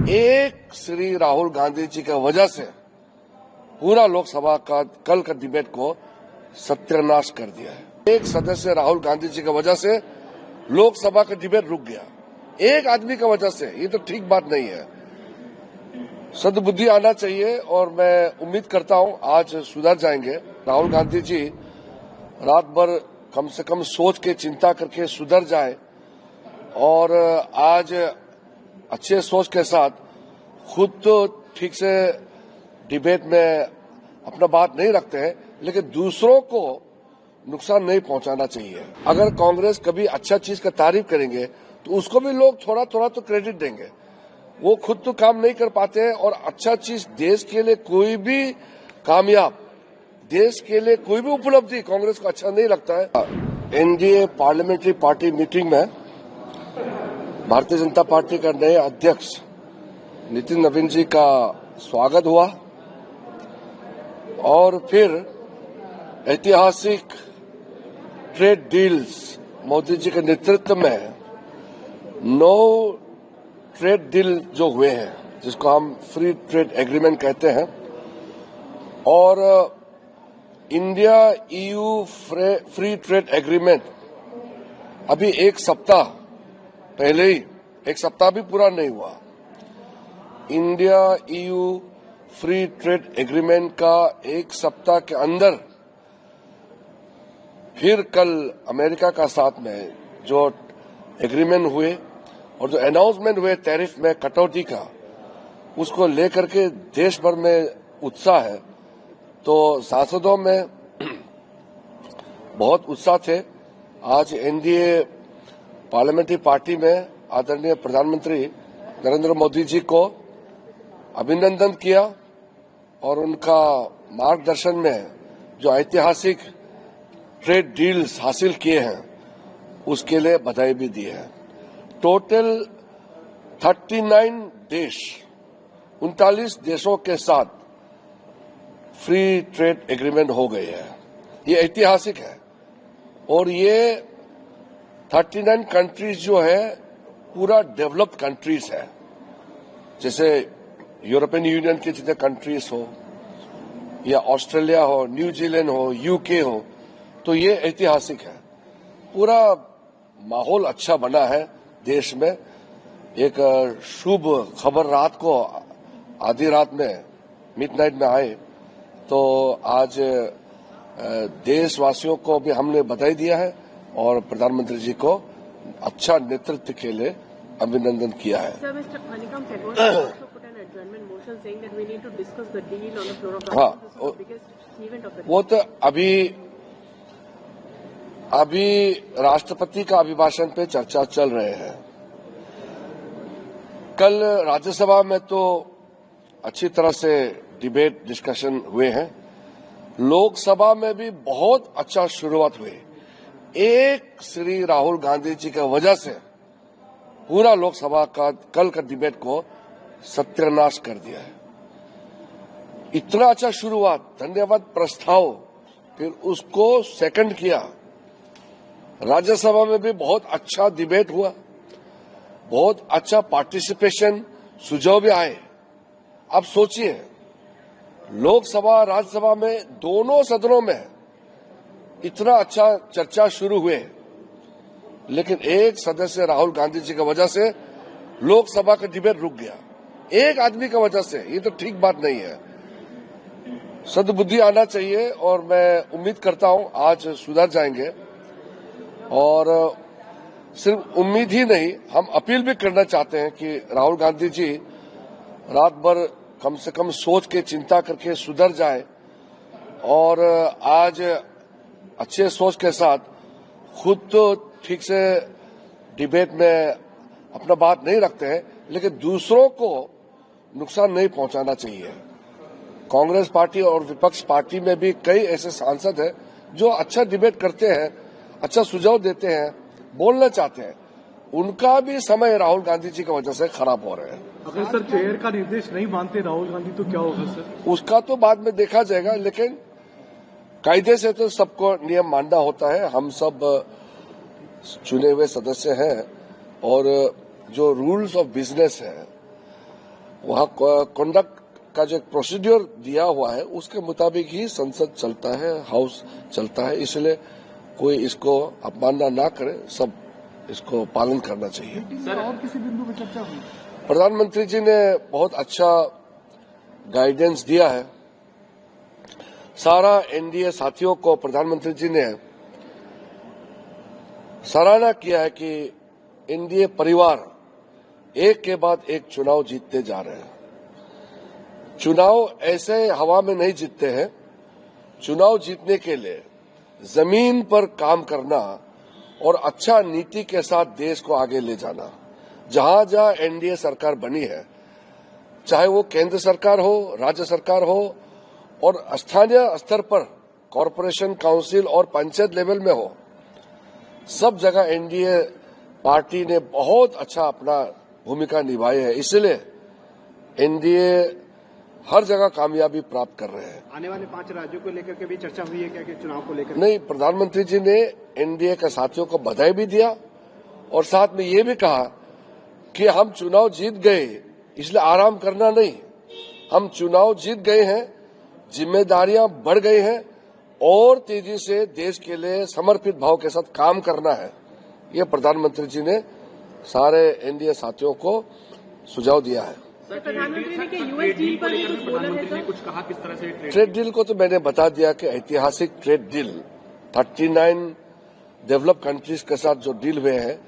एक श्री राहुल गांधी जी की वजह से पूरा लोकसभा का कल का डिबेट को सत्यानाश कर दिया है। एक सदस्य राहुल गांधी जी की वजह से लोकसभा का डिबेट रुक गया, एक आदमी की वजह से। ये तो ठीक बात नहीं है। सद्बुद्धि आना चाहिए और मैं उम्मीद करता हूं आज सुधर जाएंगे। राहुल गांधी जी रात भर कम से कम सोच के चिंता करके सुधर जाए और आज अच्छे सोच के साथ खुद तो ठीक से डिबेट में अपना बात नहीं रखते हैं, लेकिन दूसरों को नुकसान नहीं पहुंचाना चाहिए। अगर कांग्रेस कभी अच्छा चीज का तारीफ करेंगे तो उसको भी लोग थोड़ा थोड़ा तो क्रेडिट देंगे। वो खुद तो काम नहीं कर पाते हैं और अच्छा चीज देश के लिए कोई भी कामयाब, देश के लिए कोई भी उपलब्धि कांग्रेस को अच्छा नहीं लगता है। एनडीए पार्लियामेंट्री पार्टी मीटिंग में भारतीय जनता पार्टी का नए अध्यक्ष नितिन नवीन जी का स्वागत हुआ और फिर ऐतिहासिक ट्रेड डील्स मोदी जी के नेतृत्व में 9 ट्रेड डील जो हुए हैं, जिसको हम फ्री ट्रेड एग्रीमेंट कहते हैं, और India EU free trade agreement अभी एक सप्ताह पहले ही, एक सप्ताह भी पूरा नहीं हुआ। India EU free trade agreement का एक सप्ताह के अंदर फिर कल अमेरिका का साथ में जो एग्रीमेंट हुए और जो अनाउंसमेंट हुए टैरिफ में कटौती का, उसको लेकर के देश भर में उत्साह है। तो सांसदों में बहुत उत्साह थे। आज एनडीए पार्लियामेंट्री पार्टी में आदरणीय प्रधानमंत्री नरेंद्र मोदी जी को अभिनंदन किया और उनका मार्गदर्शन में जो ऐतिहासिक ट्रेड डील्स हासिल किए हैं उसके लिए बधाई भी दी है। टोटल 39 देश, 39 देशों के साथ फ्री ट्रेड एग्रीमेंट हो गए हैं। ये ऐतिहासिक है और ये 39 कंट्रीज जो है पूरा डेवलप्ड कंट्रीज है। जैसे यूरोपियन यूनियन के जितने कंट्रीज हो या ऑस्ट्रेलिया हो, न्यूजीलैंड हो, यूके हो, तो ये ऐतिहासिक है। पूरा माहौल अच्छा बना है देश में। एक शुभ खबर रात को आधी रात में मिडनाइट में आए तो आज देशवासियों को भी हमने बधाई दिया है और प्रधानमंत्री जी को अच्छा नेतृत्व के लिए अभिनंदन किया है। हाँ, वो तो अभी राष्ट्रपति का अभिभाषण पे चर्चा चल रहे हैं। कल राज्यसभा में तो अच्छी तरह से डिबेट डिस्कशन हुए हैं। लोकसभा में भी बहुत अच्छा शुरुआत हुई। एक श्री राहुल गांधी जी की वजह से पूरा लोकसभा का कल का डिबेट को सत्यानाश कर दिया है। इतना अच्छा शुरुआत, धन्यवाद प्रस्ताव, फिर उसको सेकंड किया। राज्यसभा में भी बहुत अच्छा डिबेट हुआ, बहुत अच्छा पार्टिसिपेशन, सुझाव भी आए। अब सोचिए, लोकसभा राज्यसभा में दोनों सदनों में इतना अच्छा चर्चा शुरू हुए, लेकिन एक सदस्य राहुल गांधी जी की वजह से लोकसभा का डिबेट रुक गया, एक आदमी की वजह से। ये तो ठीक बात नहीं है। सद्बुद्धि आना चाहिए और मैं उम्मीद करता हूं आज सुधर जाएंगे। और सिर्फ उम्मीद ही नहीं, हम अपील भी करना चाहते हैं कि राहुल गांधी जी रात भर कम से कम सोच के चिंता करके सुधर जाए और आज अच्छे सोच के साथ खुद तो ठीक से डिबेट में अपना बात नहीं रखते हैं, लेकिन दूसरों को नुकसान नहीं पहुंचाना चाहिए। कांग्रेस पार्टी और विपक्ष पार्टी में भी कई ऐसे सांसद हैं जो अच्छा डिबेट करते हैं, अच्छा सुझाव देते हैं, बोलना चाहते हैं। उनका भी समय राहुल गांधी जी की वजह से खराब हो रहे हैं। अगर सर चेयर का निर्देश नहीं मानते राहुल गांधी तो क्या होगा सर? उसका तो बाद में देखा जाएगा, लेकिन कायदे से तो सबको नियम मानना होता है। हम सब चुने हुए सदस्य हैं और जो रूल्स ऑफ बिजनेस है वहाँ कंडक्ट का जो प्रोसीड्यूर दिया हुआ है उसके मुताबिक ही संसद चलता है, हाउस चलता है, इसलिए कोई इसको अपमानना ना करे, सब इसको पालन करना चाहिए। सर और किसी बिंदु पर चर्चा हुई? प्रधानमंत्री जी ने बहुत अच्छा गाइडेंस दिया है। सारा एनडीए साथियों को प्रधानमंत्री जी ने सराहना किया है कि एनडीए परिवार एक के बाद एक चुनाव जीतते जा रहे हैं। चुनाव ऐसे हवा में नहीं जीतते हैं। चुनाव जीतने के लिए जमीन पर काम करना और अच्छा नीति के साथ देश को आगे ले जाना। जहां जहां एनडीए सरकार बनी है, चाहे वो केंद्र सरकार हो, राज्य सरकार हो और स्थानीय स्तर पर कॉरपोरेशन, काउंसिल और पंचायत लेवल में हो, सब जगह एनडीए पार्टी ने बहुत अच्छा अपना भूमिका निभाई है। इसलिए एनडीए हर जगह कामयाबी प्राप्त कर रहे हैं। आने वाले 5 राज्यों को लेकर के भी चर्चा हुई है क्या कि चुनाव को लेकर? नहीं, प्रधानमंत्री जी ने एनडीए के साथियों को बधाई भी दिया और साथ में ये भी कहा कि हम चुनाव जीत गए, इसलिए आराम करना नहीं। हम चुनाव जीत गए हैं, जिम्मेदारियां बढ़ गई हैं और तेजी से देश के लिए समर्पित भाव के साथ काम करना है। ये प्रधानमंत्री जी ने सारे एनडीए साथियों को सुझाव दिया है। प्रधानमंत्री ने यूएस डील पर भी कुछ बोला है सर? कुछ कहा किस तरह से ट्रेड डील को तो मैंने बता दिया कि ऐतिहासिक ट्रेड डील 39 डेवलप कंट्रीज के साथ जो डील हुए हैं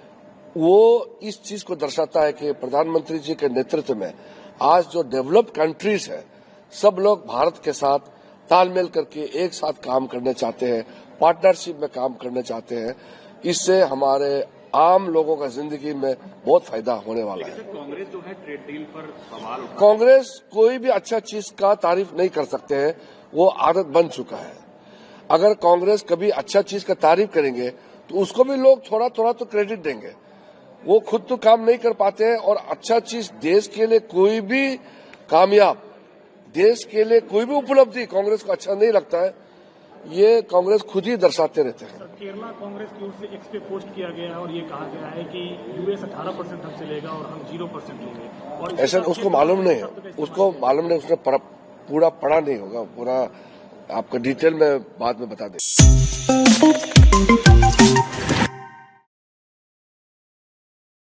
वो इस चीज को दर्शाता है कि प्रधानमंत्री जी के नेतृत्व में आज जो डेवलप कंट्रीज है, सब लोग भारत के साथ तालमेल करके एक साथ काम करना चाहते हैं, पार्टनरशिप में काम करना चाहते हैं। इससे हमारे आम लोगों का जिंदगी में बहुत फायदा होने वाला है। कांग्रेस जो है ट्रेड डील पर सवाल उठा, कांग्रेस कोई भी अच्छा चीज का तारीफ नहीं कर सकते हैं, वो आदत बन चुका है। अगर कांग्रेस कभी अच्छा चीज का तारीफ करेंगे तो उसको भी लोग थोड़ा थोड़ा तो क्रेडिट देंगे। वो खुद तो काम नहीं कर पाते हैं और अच्छा चीज देश के लिए कोई भी कामयाब, देश के लिए कोई भी उपलब्धि कांग्रेस को अच्छा नहीं लगता है, ये कांग्रेस खुद ही दर्शाते रहते हैं। केरला कांग्रेस की ओर से एक्स पे पोस्ट किया गया है और ये कहा गया है कि यूएस 18% हमसे लेगा और हम 0% लेंगे। और ऐसा उसको मालूम नहीं है, उसको मालूम नहीं, उसने पूरा पढ़ा नहीं होगा। पूरा आपको डिटेल में बाद में बता दें।